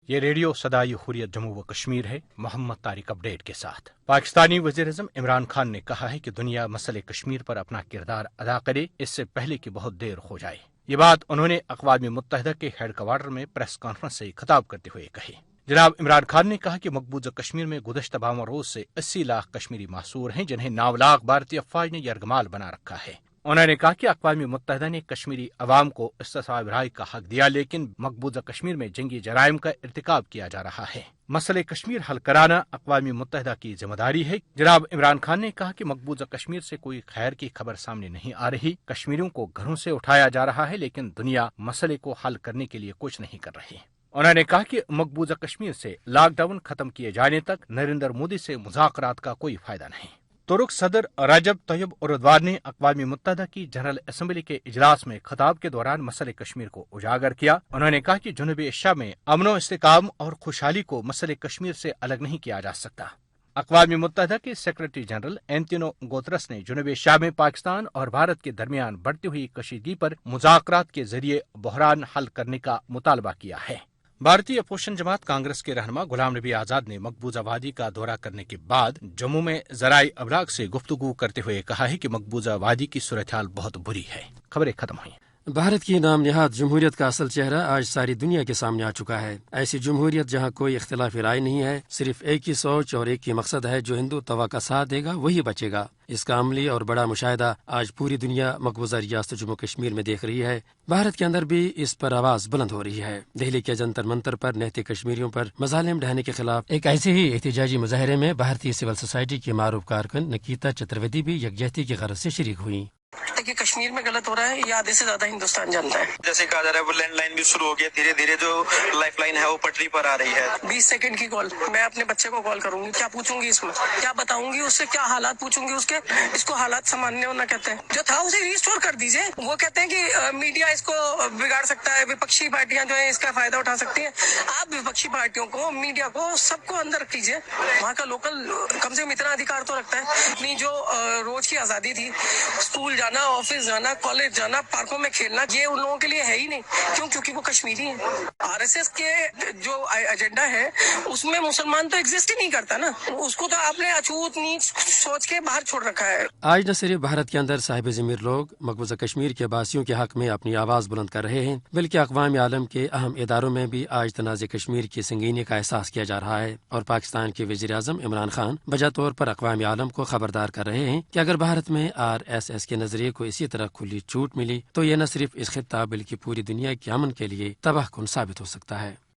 یہ ریڈیو صدائے حریت جموں و کشمیر ہے، محمد طارق اپڈیٹ کے ساتھ۔ پاکستانی وزیراعظم عمران خان نے کہا ہے کہ دنیا مسئلہ کشمیر پر اپنا کردار ادا کرے، اس سے پہلے کہ بہت دیر ہو جائے۔ یہ بات انہوں نے اقوام متحدہ کے ہیڈ کوارٹر میں پریس کانفرنس سے خطاب کرتے ہوئے کہی۔ جناب عمران خان نے کہا کہ مقبوضہ کشمیر میں گزشتہ 52 روز سے 80 لاکھ کشمیری محصور ہیں، جنہیں 9 لاکھ بھارتی افواج نے یرغمال بنا رکھا ہے۔ انہوں نے کہا کہ اقوام متحدہ نے کشمیری عوام کو استصواب رائے کا حق دیا، لیکن مقبوضہ کشمیر میں جنگی جرائم کا ارتکاب کیا جا رہا ہے۔ مسئلہ کشمیر حل کرانا اقوام متحدہ کی ذمہ داری ہے۔ جناب عمران خان نے کہا کہ مقبوضہ کشمیر سے کوئی خیر کی خبر سامنے نہیں آ رہی، کشمیریوں کو گھروں سے اٹھایا جا رہا ہے، لیکن دنیا مسئلے کو حل کرنے کے لیے کچھ نہیں کر رہی۔ انہوں نے کہا کہ مقبوضہ کشمیر سے لاک ڈاؤن ختم کیے جانے تک نریندر مودی سے مذاکرات کا کوئی فائدہ نہیں۔ ترک صدر رجب طیب اردوان نے اقوام متحدہ کی جنرل اسمبلی کے اجلاس میں خطاب کے دوران مسئلہ کشمیر کو اجاگر کیا۔ انہوں نے کہا کہ جنوبی ایشیا میں امن و استحکام اور خوشحالی کو مسئلہ کشمیر سے الگ نہیں کیا جا سکتا۔ اقوام متحدہ کے سیکرٹری جنرل اینٹونیو گوترس نے جنوبی ایشیا میں پاکستان اور بھارت کے درمیان بڑھتی ہوئی کشیدگی پر مذاکرات کے ذریعے بحران حل کرنے کا مطالبہ کیا ہے۔ بھارتی اپوزیشن جماعت کانگریس کے رہنما غلام نبی آزاد نے مقبوضہ وادی کا دورہ کرنے کے بعد جموں میں ذرائع ابلاغ سے گفتگو کرتے ہوئے کہا ہے کہ مقبوضہ وادی کی صورتحال بہت بری ہے۔ خبریں ختم ہوئیں۔ بھارت کی نام نہاد جمہوریت کا اصل چہرہ آج ساری دنیا کے سامنے آ چکا ہے۔ ایسی جمہوریت جہاں کوئی اختلاف رائے نہیں ہے، صرف ایک ہی سوچ اور ایک ہی مقصد ہے، جو ہندوتوا کا ساتھ دے گا وہی بچے گا۔ اس کا عملی اور بڑا مشاہدہ آج پوری دنیا مقبوضہ ریاست جموں کشمیر میں دیکھ رہی ہے۔ بھارت کے اندر بھی اس پر آواز بلند ہو رہی ہے۔ دہلی کے جنتر منتر پر نہتے کشمیریوں پر مظالم ڈھانے کے خلاف ایک ایسے ہی احتجاجی مظاہرے میں بھارتی سول سوسائٹی کی معروف کارکن نکیتا چترویدی بھی یکجہتی کی غرض سے شریک ہوئی۔ کہ کشمیر میں غلط ہو رہا ہے یہ آدھے سے زیادہ ہندوستان جانتا ہے۔ جیسے کہا جا رہا ہے وہ لینڈ لائن بھی شروع ہو گیا، دھیرے دھیرے جو لائف لائن ہے وہ پٹری پر آ رہی ہے۔ 20 سیکنڈ کی کال میں اپنے بچے کو کال کروں گی، کیا پوچھوں گی اس میں، کیا بتاؤں گی اس سے، کیا حالات پوچھوں گی اس کے، اس کو حالات سنبھالنے ہونا کہتے ہیں۔ جو تھا اسے ریسٹور کر دیجئے۔ وہ کہتے ہیں کہ میڈیا اس کو بگاڑ سکتا ہے، وپکشی پارٹیاں جو ہیں اس کا فائدہ اٹھا سکتی ہیں۔ آپ وپکشی پارٹیوں کو، میڈیا کو، سب کو اندر کیجئے۔ وہاں کا لوکل کم سے کم اتنا ادھیکار تو رکھتا ہے۔ اپنی جو روز کی آزادی تھی، اسکول جانا، آفس جانا، کالج جانا، پارکوں میں کھیلنا، یہ ان لوگوں کے لیے ہے ہی نہیں۔ کیونکہ وہ کشمیری ہیں۔ آر ایس ایس کے جو ایجنڈا ہے اس میں مسلمان تو ایگزسٹ ہی نہیں کرتا نا، اس کو تو آپ نے اچھوت نیچ سوچ کے باہر چھوڑ رکھا ہے۔ آج نہ صرف بھارت کے اندر صاحب ضمیر لوگ مقبوضہ کشمیر کے باسیوں کے حق میں اپنی آواز بلند کر رہے ہیں، بلکہ اقوام عالم کے اہم اداروں میں بھی آج تنازع کشمیر کی سنگینی کا احساس کیا جا رہا ہے، اور پاکستان کے وزیر اعظم عمران خان بجا طور پر اقوام عالم کو خبردار کر رہے ہیں کہ اگر بھارت میں آر ایس ایس کے نظریے کو اسی طرح کھلی چھوٹ ملی تو یہ نہ صرف اس خطہ بلکہ پوری دنیا کے امن کے لیے تباہ کن ثابت ہو سکتا ہے۔